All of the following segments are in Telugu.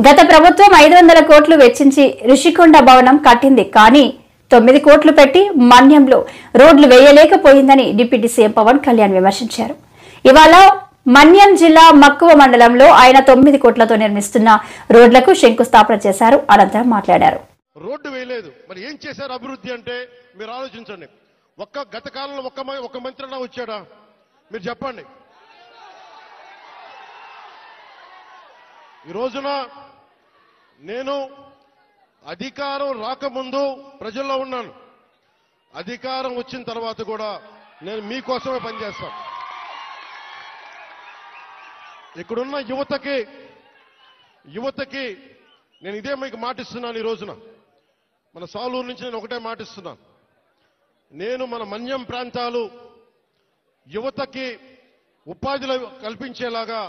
గత ప్రభుత్వం 500 కోట్లు వెచ్చించి ఋషికొండ భవనం కట్టింది. కానీ 9 కోట్లు పెట్టి మన్యంలో రోడ్లు వేయలేకపోయిందని డిప్యూటీ సీఎం పవన్ కళ్యాణ్ విమర్శించారు. ఇవాళ మన్యం జిల్లా మక్కువ మండలంలో ఆయన 9 కోట్లతో నిర్మిస్తున్న రోడ్లకు శంకుస్థాపన చేశారు. అనంతరం మాట్లాడారు. రోడ్డు వేయలేదు, మరి ఏం చేశారు అభివృద్ధి అంటే మీరు ఆలోచించండి. గత కాలంలో ఒక్క మంత్రి వచ్చాడా మీరు చెప్పండి. ఈ రోజున నేను అధికారం రాకముందు ప్రజల్లో ఉన్నాను, అధికారం వచ్చిన తర్వాత కూడా నేను మీకోసమే పనిచేస్తాను. ఇక్కడున్న యువతకి నేను ఇదే మీకు మాటిస్తున్నాను. ఈ రోజున మన సాలూరు నుంచి నేను ఒకటే మాటిస్తున్నాను. నేను మన మన్యం ప్రాంతాలు యువతకి ఉపాధి కల్పించేలాగా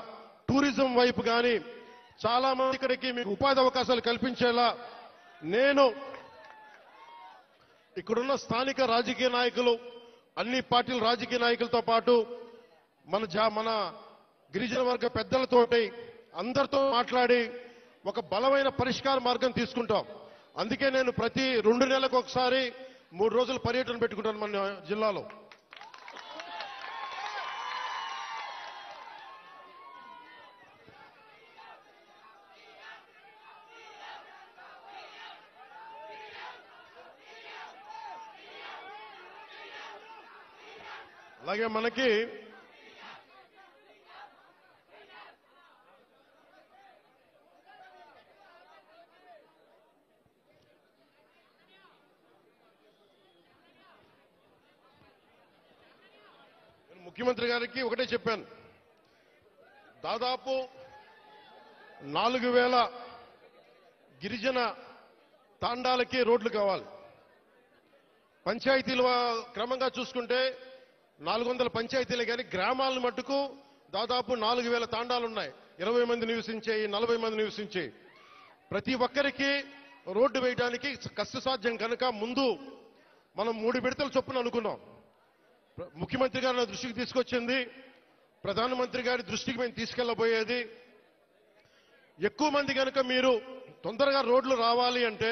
టూరిజం వైపు కానీ చాలా మంది ఇక్కడికి మీకు ఉపాధి అవకాశాలు కల్పించేలా నేను ఇక్కడున్న స్థానిక రాజకీయ నాయకులు, అన్ని పార్టీల రాజకీయ నాయకులతో పాటు మన గిరిజన వర్గ పెద్దలతోటి అందరితో మాట్లాడి ఒక బలమైన పరిష్కార మార్గం తీసుకుంటాం. అందుకే నేను ప్రతి 2 నెలలకు ఒకసారి 3 రోజుల పర్యటన పెట్టుకుంటాను మన జిల్లాలో. అలాగే మనకి ముఖ్యమంత్రి గారికి ఒకటే చెప్పాను, దాదాపు 4000 గిరిజన తాండాలకి రోడ్లు కావాలి. పంచాయతీలు క్రమంగా చూసుకుంటే 400 పంచాయతీలే, కానీ గ్రామాలను మట్టుకు దాదాపు 4000 తాండాలు ఉన్నాయి. 20 మంది నివసించేయి, 40 మంది నివసించేయి. ప్రతి ఒక్కరికి రోడ్డు వేయడానికి కష్టసాధ్యం కనుక ముందు మనం 3 విడతల చొప్పున అనుకున్నాం. ముఖ్యమంత్రి గారు నా దృష్టికి తీసుకొచ్చింది, ప్రధానమంత్రి గారి దృష్టికి మేము తీసుకెళ్లబోయేది, ఎక్కువ మంది కనుక మీరు తొందరగా రోడ్లు రావాలి అంటే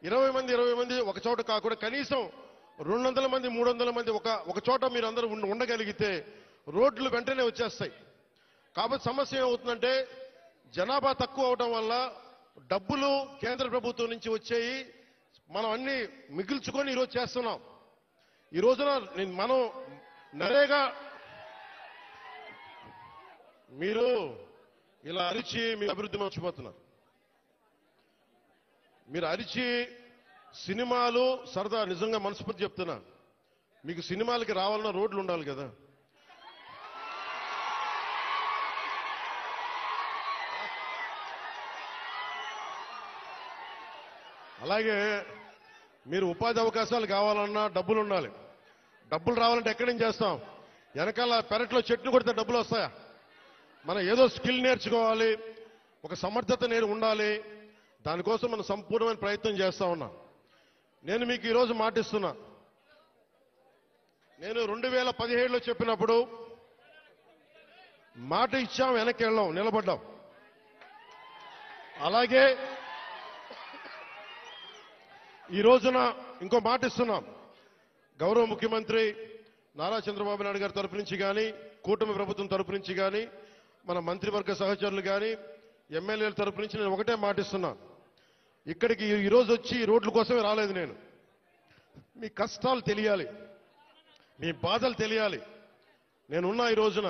20 మంది ఒక చోట కాకుండా కనీసం 200 మంది 300 మంది ఒక చోట మీరు అందరూ ఉండగలిగితే రోడ్లు వెంటనే వచ్చేస్తాయి. కాబట్టి సమస్య ఏమవుతుందంటే జనాభా తక్కువ అవడం వల్ల డబ్బులు కేంద్ర ప్రభుత్వం నుంచి వచ్చేయి మనం అన్ని మిగిల్చుకొని ఈరోజు చేస్తున్నాం. ఈ రోజున మనం నరేగా మీరు ఇలా అరిచి మీ అభివృద్ధి మర్చిపోతున్నారు. మీరు అరిచి సినిమాలు సరదా, నిజంగా మనస్ఫూర్తి చెప్తున్నా, మీకు సినిమాలకి రావాలన్నా రోడ్లు ఉండాలి కదా. అలాగే మీరు ఉపాధి అవకాశాలు కావాలన్నా డబ్బులు ఉండాలి. డబ్బులు రావాలంటే ఎక్కడి నుంచి చేస్తాం? వెనకాల పెరట్లో చెట్లు కొడితే డబ్బులు వస్తాయా? మనం ఏదో స్కిల్ నేర్చుకోవాలి, ఒక సమర్థత ఉండాలి. దానికోసం మనం సంపూర్ణమైన ప్రయత్నం చేస్తా ఉన్నాం. నేను మీకు ఈరోజు మాటిస్తున్నా, నేను 2017లో చెప్పినప్పుడు మాట ఇచ్చాం, వెనక్కి వెళ్ళాం, నిలబడ్డాం. అలాగే ఈ రోజున ఇంకో మాట ఇస్తున్నాం. గౌరవ ముఖ్యమంత్రి నారా చంద్రబాబు నాయుడు గారి తరపు నుంచి కానీ, కూటమి ప్రభుత్వం తరపు నుంచి కానీ, మన మంత్రివర్గ సహచరులు కానీ, ఎమ్మెల్యేల తరపు నుంచి నేను ఒకటే మాట ఇస్తున్నాను. ఇక్కడికి ఈరోజు వచ్చి ఈ రోడ్ల కోసమే రాలేదు నేను. మీ కష్టాలు తెలియాలి, మీ బాధలు తెలియాలి. నేనున్నా ఈ రోజున.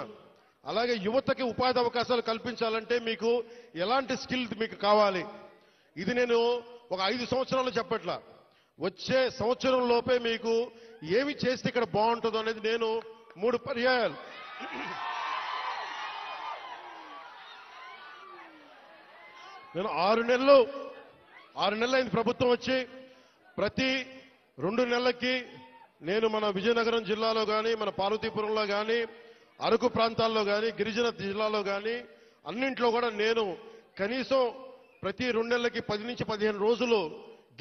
అలాగే యువతకి ఉపాధి అవకాశాలు కల్పించాలంటే మీకు ఎలాంటి స్కిల్ మీకు కావాలి, ఇది నేను ఒక 5 సంవత్సరాలు చెప్పట్లా, వచ్చే సంవత్సరం లోపే మీకు ఏమి చేస్తే ఇక్కడ బాగుంటుందో అనేది నేను 3 పర్యాయాలు నేను 6 నెలలు అయింది ప్రభుత్వం వచ్చి. ప్రతి 2 నెలలకి నేను మన విజయనగరం జిల్లాలో కానీ, మన పార్వతీపురంలో కానీ, అరకు ప్రాంతాల్లో కానీ, గిరిజన జిల్లాలో కానీ అన్నింట్లో కూడా నేను కనీసం ప్రతి 2 నెలలకి 10 నుంచి 15 రోజులు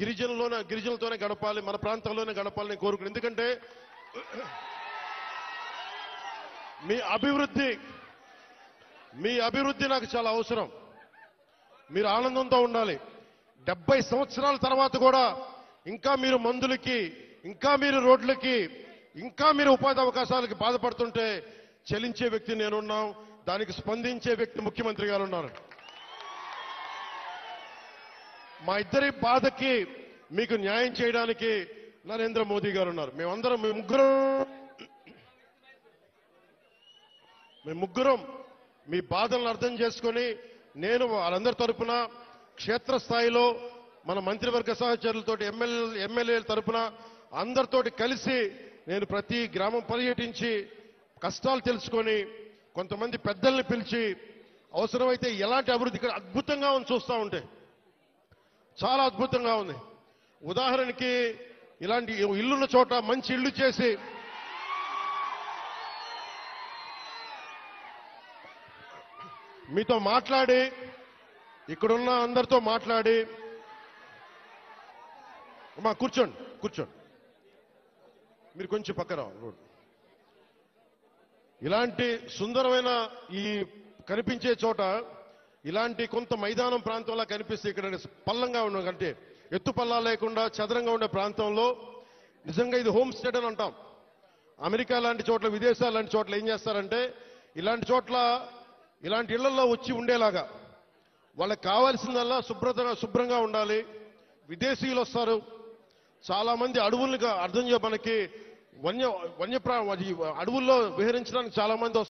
గిరిజనులతోనే గడపాలి, మన ప్రాంతాల్లోనే గడపాలని కోరుకున్నాను. ఎందుకంటే మీ అభివృద్ధి నాకు చాలా అవసరం. మీరు ఆనందంతో ఉండాలి. 70 సంవత్సరాల తర్వాత కూడా ఇంకా మీరు మందులకి, ఇంకా మీరు రోడ్లకి, ఇంకా మీరు ఉపాధి అవకాశాలకి బాధపడుతుంటే చలించే వ్యక్తి నేనున్నాం, దానికి స్పందించే వ్యక్తి ముఖ్యమంత్రి గారు ఉన్నారు. మా ఇద్దరి బాధకి మీకు న్యాయం చేయడానికి నరేంద్ర మోదీ గారు ఉన్నారు. మేమందరం మేము ముగ్గురం మీ బాధలను అర్థం చేసుకొని నేను వాళ్ళందరి తరపున క్షేత్రస్థాయిలో మన మంత్రివర్గ సహచరులతో ఎమ్మెల్యేల తరపున అందరితోటి కలిసి నేను ప్రతి గ్రామం పర్యటించి కష్టాలు తెలుసుకొని కొంతమంది పెద్దల్ని పిలిచి అవసరమైతే ఎలాంటి అభివృద్ధి ఇక్కడ అద్భుతంగా ఉంది. చూస్తూ ఉంటే చాలా అద్భుతంగా ఉంది. ఉదాహరణకి ఇలాంటి ఇల్లున్న చోట మంచి ఇల్లు చేసి మీతో మాట్లాడి, ఇక్కడున్న అందరితో మాట్లాడి, అమ్మా కూర్చోండి కూర్చోండి, మీరు కొంచెం పక్కన రోడ్. ఇలాంటి సుందరమైన ఈ కనిపించే చోట ఇలాంటి కొంత మైదానం ప్రాంతంలా కనిపిస్తే ఇక్కడ పల్లంగా ఉన్న కంటే ఎత్తు పల్లా లేకుండా చదరంగా ఉండే ప్రాంతంలో నిజంగా ఇది హోమ్ స్టేట్ అని అంటాం. అమెరికా లాంటి చోట్ల, విదేశాలు లాంటి చోట్ల ఏం చేస్తారంటే ఇలాంటి చోట్ల ఇలాంటి ఇళ్లలో వచ్చి ఉండేలాగా వాళ్ళకి కావాల్సిందల్లా శుభ్రంగా ఉండాలి. విదేశీయులు వస్తారు, చాలా మంది అడవులుగా అర్థం మనకి అడవుల్లో విహరించడానికి చాలా మంది